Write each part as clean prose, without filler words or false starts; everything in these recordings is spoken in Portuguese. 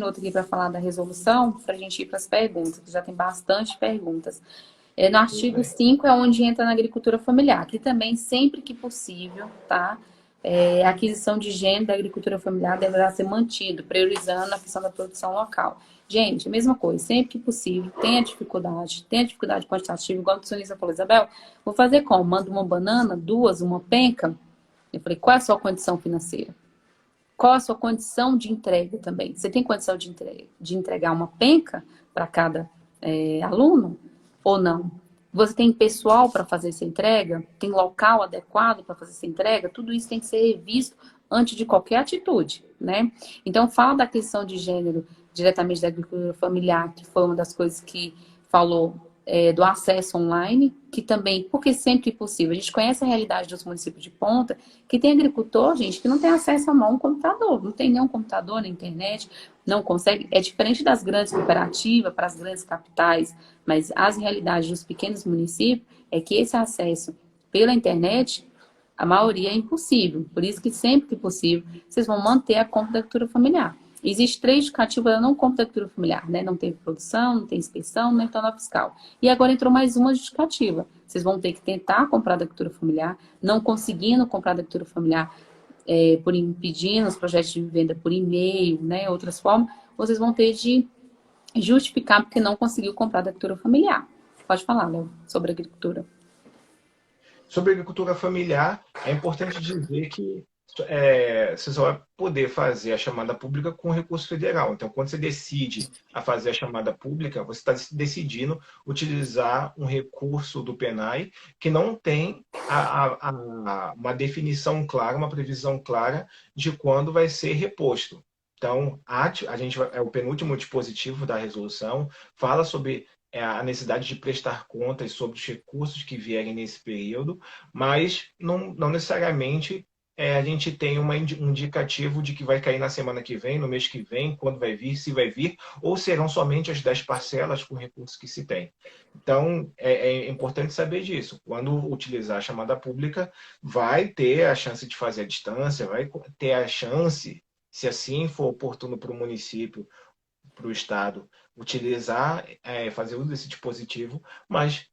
minuto aqui para falar da resolução, para a gente ir para as perguntas, que já tem bastante perguntas. No artigo 5 é onde entra na agricultura familiar, que também, sempre que possível, tá? A aquisição de gênero da agricultura familiar deverá ser mantido, priorizando a questão da produção local. Gente, mesma coisa, sempre que possível, tem a dificuldade quantitativa, igual a nutricionista falou, Isabel, vou fazer como? Manda uma banana, duas, uma penca? Eu falei, qual é a sua condição financeira? Qual a sua condição de entrega também? Você tem condição de entregar uma penca para cada aluno ou não? Você tem pessoal para fazer essa entrega? Tem local adequado para fazer essa entrega? Tudo isso tem que ser revisto antes de qualquer atitude, né? Então, fala da questão de gênero diretamente da agricultura familiar, que foi uma das coisas que falou do acesso online, que também, porque sempre que possível, a gente conhece a realidade dos municípios de ponta, que tem agricultor, gente, que não tem acesso a um computador, não tem nenhum computador na internet, não consegue, é diferente das grandes cooperativas, para as grandes capitais, mas as realidades dos pequenos municípios é que esse acesso pela internet, a maioria é impossível, por isso que sempre que possível, vocês vão manter a compra da agricultura familiar. Existe 3 justificativas da não compra da agricultura familiar, né? Não tem produção, não tem inspeção, não tem nota fiscal. E agora entrou mais uma justificativa. Vocês vão ter que tentar comprar da agricultura familiar, não conseguindo comprar da agricultura familiar, por pedindo os projetos de venda por e-mail, né? Outras formas, vocês vão ter de justificar porque não conseguiu comprar da agricultura familiar. Pode falar, Léo, sobre agricultura. Sobre a agricultura familiar, é importante dizer que você só vai poder fazer a chamada pública com recurso federal. Então, quando você decide a fazer a chamada pública, você está decidindo utilizar um recurso do PENAI que não tem uma definição clara, uma previsão clara de quando vai ser reposto. Então, a gente é o penúltimo dispositivo da resolução, fala sobre a necessidade de prestar contas sobre os recursos que vierem nesse período, mas não necessariamente a gente tem um indicativo de que vai cair na semana que vem, no mês que vem, quando vai vir, se vai vir, ou serão somente as 10 parcelas com recursos que se tem. Então, é importante saber disso. Quando utilizar a chamada pública, vai ter a chance de fazer a distância, vai ter a chance, se assim for oportuno para o município, para o Estado, utilizar, fazer uso desse dispositivo, mas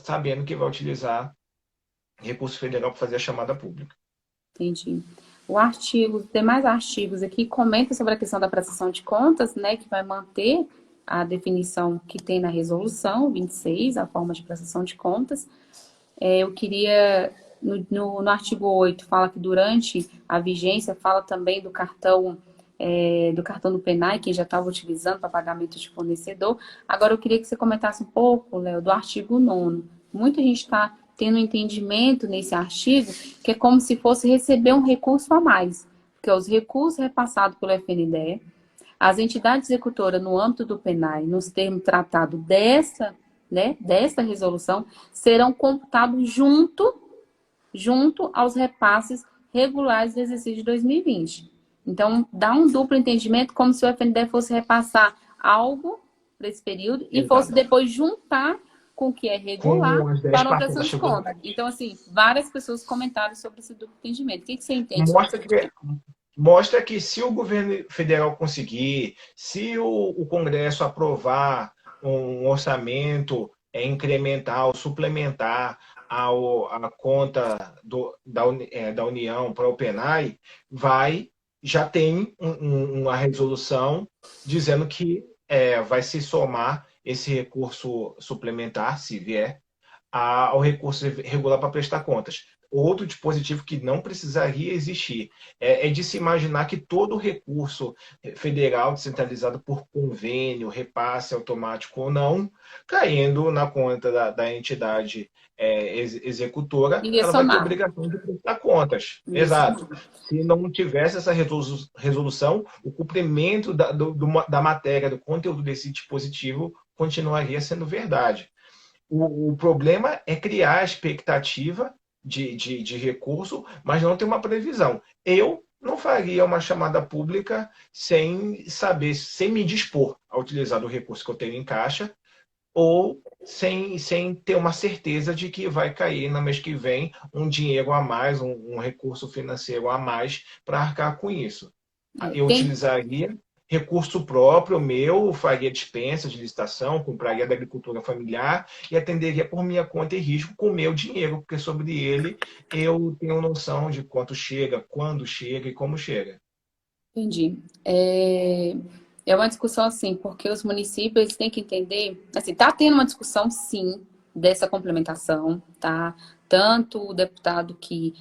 sabendo que vai utilizar recurso federal para fazer a chamada pública. Entendi. Os demais artigos aqui comentam sobre a questão da prestação de contas, né, que vai manter a definição que tem na resolução 26, a forma de prestação de contas. Eu queria, no artigo 8, fala que durante a vigência, fala também do cartão do PENAI, que já estava utilizando para pagamento de fornecedor. Agora, eu queria que você comentasse um pouco, Léo, do artigo 9º. Muita gente está tendo um entendimento nesse artigo que é como se fosse receber um recurso a mais, que é os recursos repassados pelo FNDE, as entidades executoras no âmbito do PENAI, nos termos tratados desta resolução, serão computados junto aos repasses regulares do exercício de 2020. Então, dá um duplo entendimento, como se o FNDE fosse repassar algo para esse período e fosse depois juntar com o que é regular para a prestação de conta. Então, assim, várias pessoas comentaram sobre esse duplo entendimento. O que você entende? Mostra que se o governo federal conseguir, se o Congresso aprovar um orçamento incremental, suplementar a conta da União para o PENAI, já tem uma resolução dizendo que vai se somar esse recurso suplementar, se vier, ao recurso regular para prestar contas. Outro dispositivo que não precisaria existir é de se imaginar que todo recurso federal descentralizado por convênio, repasse automático ou não, caindo na conta da entidade executora, ela vai ter obrigação de prestar contas. Isso. Exato. Se não tivesse essa resolução, o cumprimento da matéria, do conteúdo desse dispositivo continuaria sendo verdade. O problema é criar a expectativa de recurso, mas não ter uma previsão. Eu não faria uma chamada pública sem saber, sem me dispor a utilizar o recurso que eu tenho em caixa, ou sem ter uma certeza de que vai cair no mês que vem um dinheiro a mais, um recurso financeiro a mais para arcar com isso. Eu utilizaria recurso próprio meu, faria dispensa de licitação, compraria da agricultura familiar e atenderia por minha conta e risco com o meu dinheiro, porque sobre ele eu tenho noção de quanto chega, quando chega e como chega. Entendi. É uma discussão assim, porque os municípios eles têm que entender, assim, tá tendo uma discussão sim dessa complementação, tá? Tanto o deputado que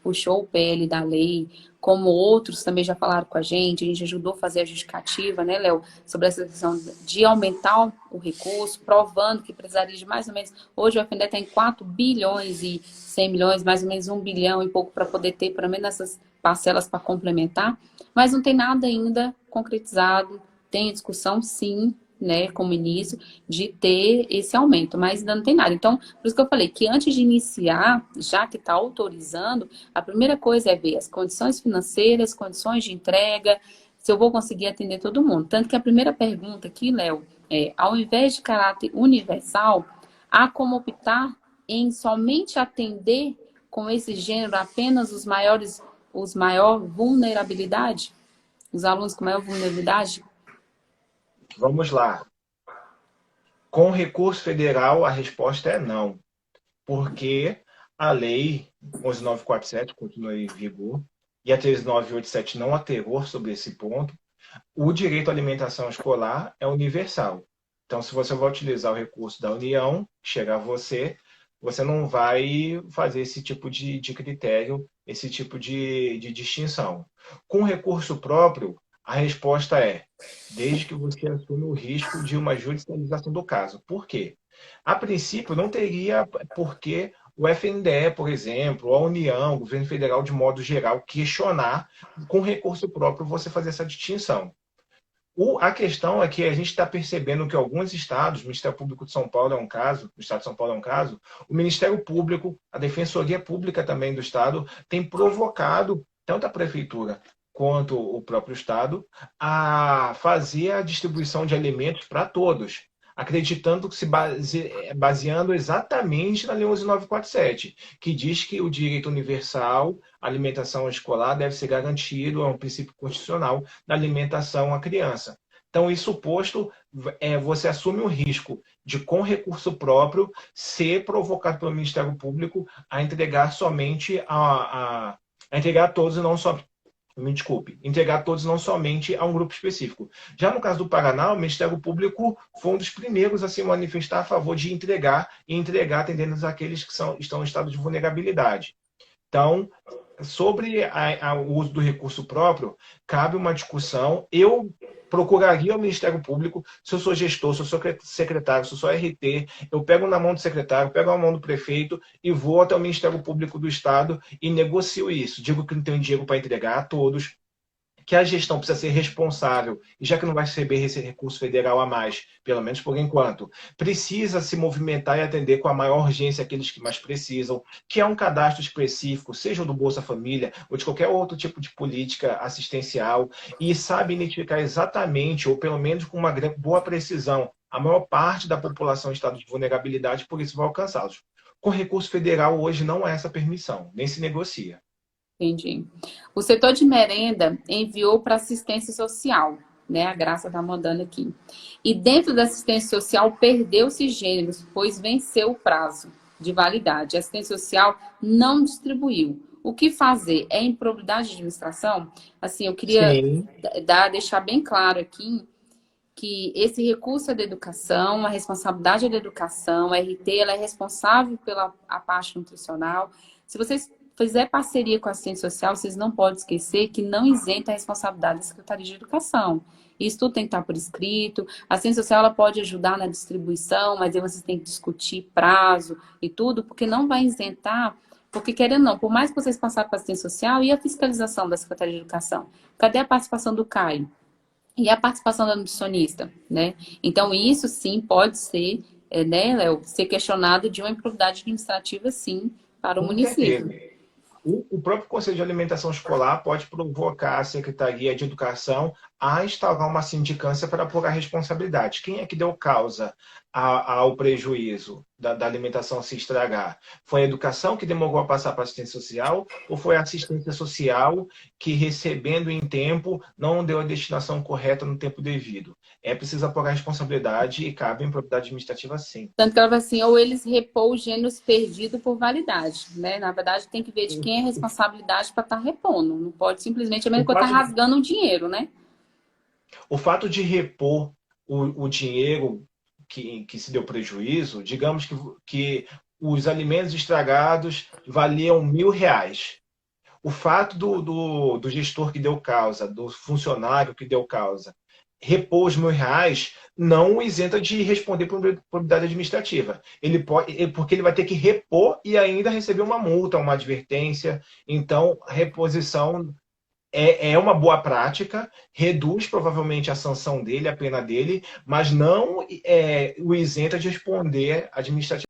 puxou o PL da lei, como outros também já falaram com a gente ajudou a fazer a justificativa, né, Léo, sobre essa questão de aumentar o recurso, provando que precisaria de mais ou menos, hoje o FNDE está em 4 bilhões e 100 milhões, mais ou menos 1 bilhão e pouco para poder ter pelo menos essas parcelas para complementar, mas não tem nada ainda concretizado. Tem discussão, sim, né, com o ministro, de ter esse aumento, mas ainda não tem nada. Então, por isso que eu falei que antes de iniciar, já que está autorizando, a primeira coisa é ver as condições financeiras, condições de entrega, se eu vou conseguir atender todo mundo. Tanto que a primeira pergunta aqui, Léo, ao invés de caráter universal, há como optar em somente atender com esse gênero apenas os maior vulnerabilidade? Os alunos com maior vulnerabilidade? Vamos lá. Com recurso federal, a resposta é não, porque a lei 11.947 continua em vigor e a 13.987 não alterou sobre esse ponto. O direito à alimentação escolar é universal. Então, se você vai utilizar o recurso da União, chegar a você, você não vai fazer esse tipo de critério, esse tipo de distinção. Com recurso próprio, a resposta é desde que você assume o risco de uma judicialização do caso. Por quê? A princípio, não teria por que o FNDE, por exemplo, ou a União, o governo federal, de modo geral, questionar com recurso próprio você fazer essa distinção. A questão é que a gente está percebendo que alguns estados, o Ministério Público de São Paulo é um caso, o Estado de São Paulo é um caso, o Ministério Público, a Defensoria Pública também do Estado, tem provocado tanto a Prefeitura quanto o próprio Estado a fazer a distribuição de alimentos para todos, acreditando que baseando exatamente na Lei 11.947, que diz que o direito universal à alimentação escolar deve ser garantido, é um princípio constitucional da alimentação à criança. Então, isso posto, você assume o risco de, com recurso próprio, ser provocado pelo Ministério Público a entregar somente a entregar a todos e não só me desculpe, entregar todos não somente a um grupo específico. Já no caso do Paraná, o Ministério Público foi um dos primeiros a se manifestar a favor de entregar e entregar atendendo àqueles que estão em estado de vulnerabilidade. Então, sobre o uso do recurso próprio, cabe uma discussão. Eu procuraria o Ministério Público, se eu sou gestor, se eu sou secretário, se eu sou RT, eu pego na mão do secretário, pego na mão do prefeito e vou até o Ministério Público do Estado e negocio isso. Digo que não tenho dinheiro para entregar a todos, que a gestão precisa ser responsável, e já que não vai receber esse recurso federal a mais, pelo menos por enquanto, precisa se movimentar e atender com a maior urgência aqueles que mais precisam, que é um cadastro específico, seja do Bolsa Família ou de qualquer outro tipo de política assistencial, e sabe identificar exatamente, ou pelo menos com uma boa precisão, a maior parte da população em estado de vulnerabilidade, por isso vai alcançá-los. Com recurso federal, hoje não há essa permissão, nem se negocia. Entendi. O setor de merenda enviou para assistência social, né? A Graça está mandando aqui. E dentro da assistência social perdeu-se gêneros, pois venceu o prazo de validade. A assistência social não distribuiu. O que fazer? É improbidade de administração? Assim, eu queria Sim. deixar bem claro aqui que esse recurso é da educação, a responsabilidade é da educação, a RT ela é responsável pela a parte nutricional. Se vocês fizer parceria com a assistência social, vocês não podem esquecer que não isenta a responsabilidade da Secretaria de Educação. Isso tudo tem que estar por escrito. A assistência social ela pode ajudar na distribuição, mas aí vocês têm que discutir prazo e tudo, porque não vai isentar, porque querendo ou não, por mais que vocês passarem para a assistência social e a fiscalização da Secretaria de Educação, cadê a participação do CAI? E a participação da nutricionista, né? Então, isso sim pode ser, né, Léo, ser questionado de uma improbidade administrativa, sim, para o Com certeza. município. O próprio Conselho de Alimentação Escolar pode provocar a Secretaria de Educação a instaurar uma sindicância para apurar responsabilidade. Quem é que deu causa ao prejuízo? da alimentação se estragar? Foi a educação que demorou a passar para a assistência social ou foi a assistência social que, recebendo em tempo, não deu a destinação correta no tempo devido? É preciso apurar a responsabilidade e cabe em propriedade administrativa, sim. Tanto que ela fala assim, ou eles repor os gêneros perdidos por validade, né? Na verdade, tem que ver de quem é a responsabilidade para estar repondo. Não pode simplesmente, a mesma coisa, estar rasgando o dinheiro, né? O fato de repor o dinheiro que se deu prejuízo, digamos que os alimentos estragados valiam R$ 1.000. O fato do gestor que deu causa, do funcionário que deu causa, repor os R$ 1.000 não o isenta de responder por probidade administrativa. Porque ele vai ter que repor e ainda receber uma multa, uma advertência. Então, a reposição é uma boa prática, reduz provavelmente a sanção dele, a pena dele, mas não o isenta de responder administrativamente.